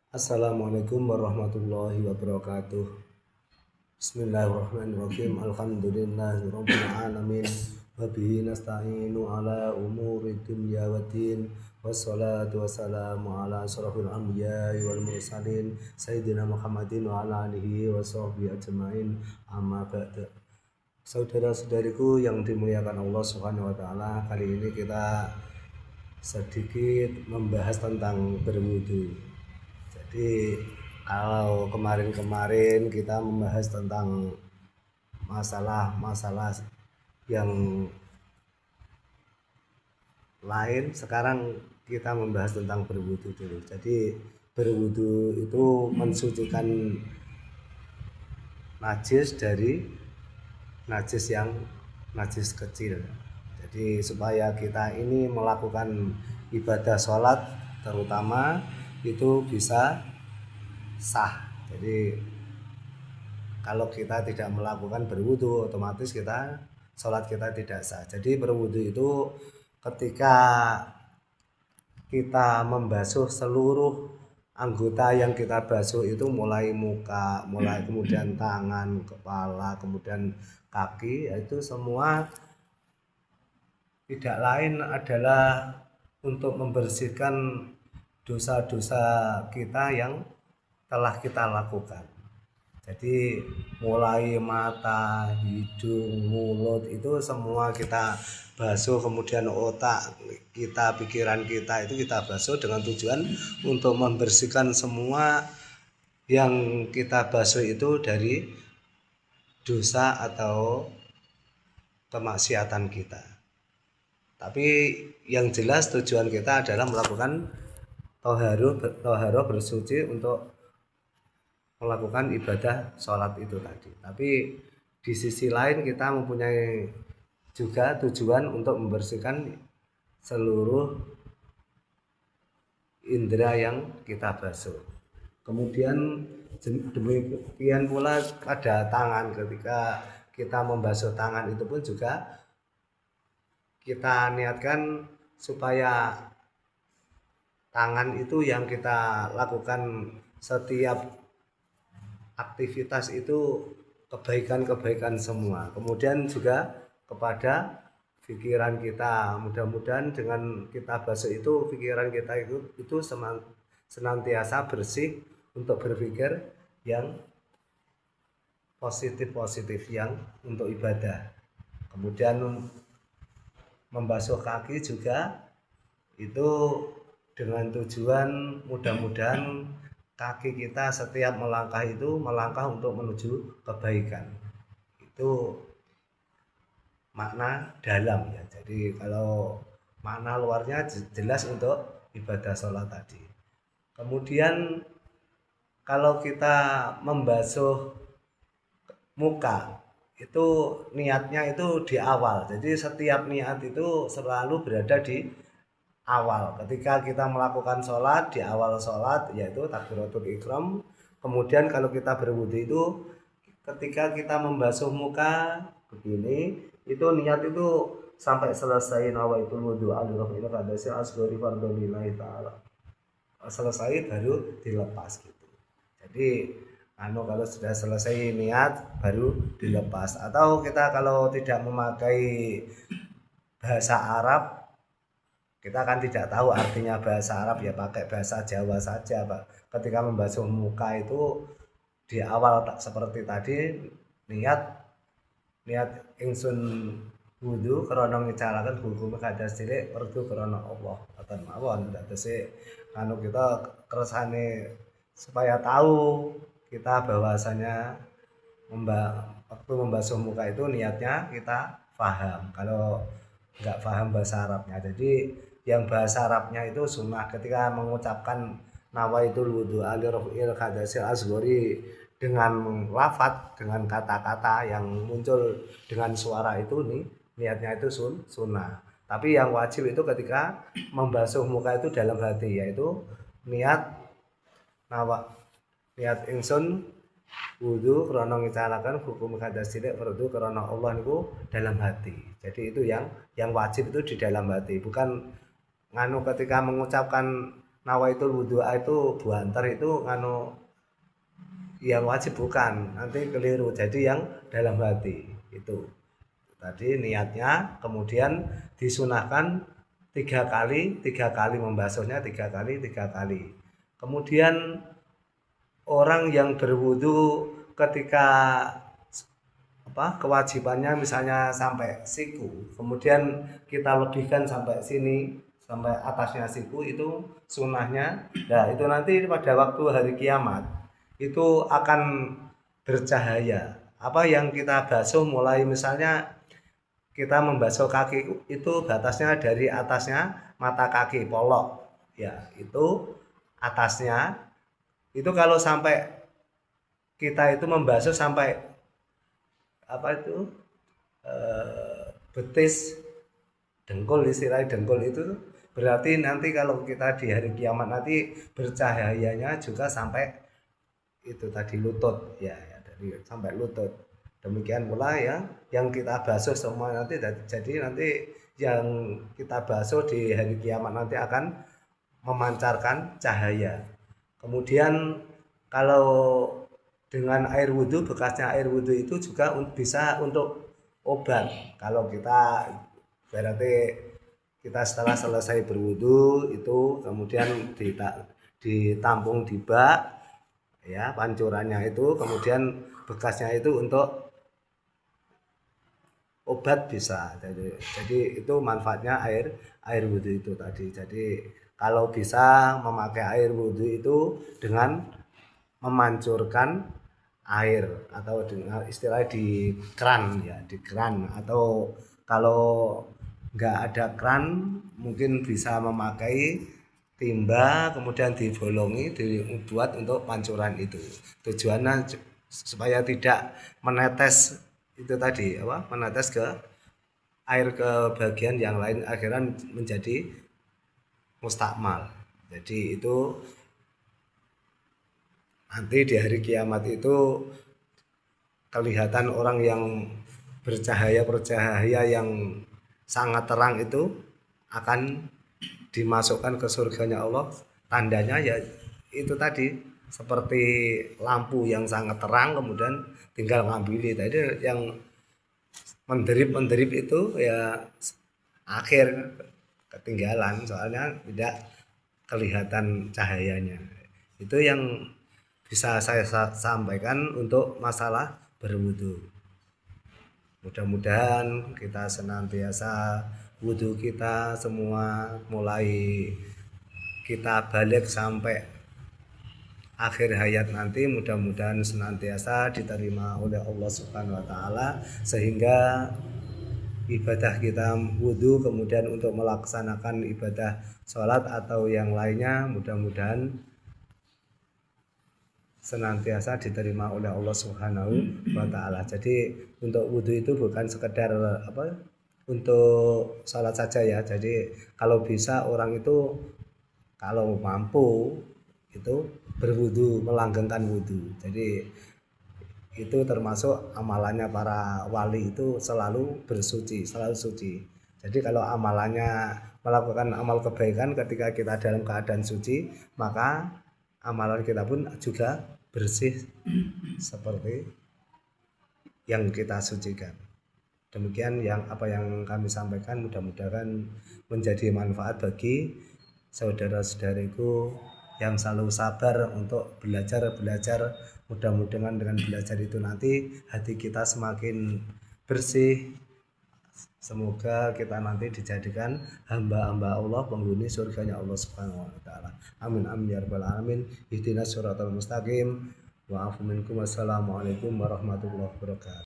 Assalamualaikum warahmatullahi wabarakatuh. Bismillahirrahmanirrahim. Alhamdulillahirabbil alamin. Wa bihi nasta'inu ala umuri dunya waddin. Wassalatu wassalamu ala asrofil anbiya'i wal mursalin sayyidina Muhammadin wa ala alihi wa sahbihi ajmain. Amma ba'du. Saudara-saudariku yang dimuliakan Allah Subhanahu wa taala, kali ini kita sedikit membahas tentang berwudu. Jadi kalau kemarin-kemarin kita membahas tentang masalah-masalah yang lain, sekarang kita membahas tentang berwudu dulu. Jadi berwudu itu mensucikan najis dari najis yang najis kecil. Jadi supaya kita ini melakukan ibadah sholat terutama itu bisa sah. Jadi kalau kita tidak melakukan berwudu, otomatis sholat kita tidak sah. Jadi berwudu itu ketika kita membasuh seluruh anggota yang kita basuh, itu mulai muka, mulai kemudian tangan, kepala, kemudian kaki, itu semua tidak lain adalah untuk membersihkan dosa-dosa kita yang telah kita lakukan. Jadi mulai mata, hidung, mulut itu semua kita basuh, kemudian otak kita, pikiran kita itu kita basuh dengan tujuan untuk membersihkan semua yang kita basuh itu dari dosa atau kemaksiatan kita. Tapi yang jelas tujuan kita adalah melakukan toharoh bersuci untuk melakukan ibadah sholat itu tadi. Tapi di sisi lain kita mempunyai juga tujuan untuk membersihkan seluruh indera yang kita basuh. Kemudian demikian pula pada tangan, ketika kita membasuh tangan itu pun juga kita niatkan supaya tangan itu yang kita lakukan setiap aktivitas itu kebaikan-kebaikan semua. Kemudian juga kepada pikiran kita, mudah-mudahan dengan kita basuh itu pikiran kita itu senantiasa bersih untuk berpikir yang positif-positif yang untuk ibadah. Kemudian membasuh kaki juga itu dengan tujuan mudah-mudahan kaki kita setiap melangkah itu melangkah untuk menuju kebaikan. Itu makna dalam ya. Jadi kalau makna luarnya jelas untuk ibadah sholat tadi. Kemudian kalau kita membasuh muka itu niatnya itu di awal. Jadi setiap niat itu selalu berada di awal. Ketika kita melakukan sholat, di awal sholat yaitu takbiratul ihram. Kemudian kalau kita berwudu itu ketika kita membasuh muka begini, itu niat itu sampai selesai nawaitul wudu alirafil qadasi asghari fardholillahi ta'ala. Selesai baru dilepas gitu. Jadi kalau sudah selesai niat baru dilepas. Atau kita kalau tidak memakai bahasa Arab, kita kan tidak tahu artinya bahasa Arab, ya pakai bahasa Jawa saja Pak. Ketika membasuh muka itu di awal seperti tadi niat ingsun wudu krana ngicalaken hukum kadas cilik perdu krana Allah. Boten mawon tegese kita kersane supaya tahu kita bahwasanya waktu membasuh muka itu niatnya kita paham. Kalau enggak paham bahasa Arabnya, jadi yang bahasa Arabnya itu sunnah ketika mengucapkan nawaitul wudu alirafil qadasil asghari dengan lafaz, dengan kata-kata yang muncul dengan suara itu nih, niatnya itu sunnah. Tapi yang wajib itu ketika membasuh muka itu dalam hati, yaitu niat ingsun wudu krana ngicalaken hukum kadas cilik fardu krana Allah niku dalam hati. Jadi itu yang wajib itu di dalam hati, bukan ketika mengucapkan nawaitul wudu'a itu buanter itu yang wajib bukan, nanti keliru. Jadi yang dalam hati itu tadi niatnya, kemudian disunahkan 3 kali membasuhnya, 3 kali. Kemudian orang yang berwudu ketika kewajibannya misalnya sampai siku, kemudian kita lebihkan sampai sini, sampai atasnya siku, itu sunnahnya. Nah itu nanti pada waktu hari kiamat itu akan bercahaya. Apa yang kita basuh, mulai misalnya kita membasuh kaki itu batasnya dari atasnya mata kaki polok, ya itu atasnya. Itu kalau sampai kita itu membasuh sampai betis, dengkul, istilahnya dengkul, itu berarti nanti kalau kita di hari kiamat nanti bercahayanya juga sampai itu tadi lutut, ya dari sampai lutut. Demikian pula ya yang kita basuh semua nanti, jadi nanti yang kita basuh di hari kiamat nanti akan memancarkan cahaya. Kemudian kalau dengan air wudhu, bekasnya air wudhu itu juga bisa untuk obat. Kalau kita berarti kita setelah selesai berwudhu itu kemudian ditampung di bak, ya pancurannya itu, kemudian bekasnya itu untuk obat bisa. Jadi itu manfaatnya air wudhu itu tadi. Jadi kalau bisa memakai air wudhu itu dengan memancurkan air, atau dengan istilah di keran, ya di keran, atau kalau nggak ada keran mungkin bisa memakai timba, kemudian dibolongi, dibuat untuk pancuran itu. Tujuannya supaya tidak menetes itu tadi, menetes ke air ke bagian yang lain, akhirnya menjadi mustakmal. Jadi itu nanti di hari kiamat itu kelihatan orang yang bercahaya yang sangat terang itu akan dimasukkan ke surganya Allah. Tandanya ya itu tadi, seperti lampu yang sangat terang, kemudian tinggal ngambil tadi, yang menderip itu ya akhir ketinggalan, soalnya tidak kelihatan cahayanya. Itu yang bisa saya sampaikan untuk masalah berwudu. Mudah-mudahan kita senantiasa wudu kita semua, mulai kita balik sampai akhir hayat nanti, mudah-mudahan senantiasa diterima oleh Allah Subhanahu wa taala, sehingga ibadah kita wudu, kemudian untuk melaksanakan ibadah sholat atau yang lainnya, mudah-mudahan senantiasa diterima oleh Allah Subhanahu wa taala. Jadi untuk wudu itu bukan sekedar untuk sholat saja ya. Jadi kalau bisa orang itu kalau mampu itu berwudu, melanggengkan wudu. Jadi itu termasuk amalannya para wali, itu selalu bersuci, selalu suci. Jadi kalau amalannya melakukan amal kebaikan ketika kita dalam keadaan suci, maka amalan kita pun juga bersih seperti yang kita sucikan. Demikian apa yang kami sampaikan, mudah-mudahan menjadi manfaat bagi saudara-saudariku yang selalu sabar untuk belajar. Mudah-mudahan dengan belajar itu nanti hati kita semakin bersih. Semoga kita nanti dijadikan hamba-hamba Allah, penghuni surganya Allah Subhanahu wa taala. Amin amin ya rabbal alamin. Ihdinas siratal mustaqim. Wa afu minkum. Wassalamualaikum warahmatullahi wabarakatuh.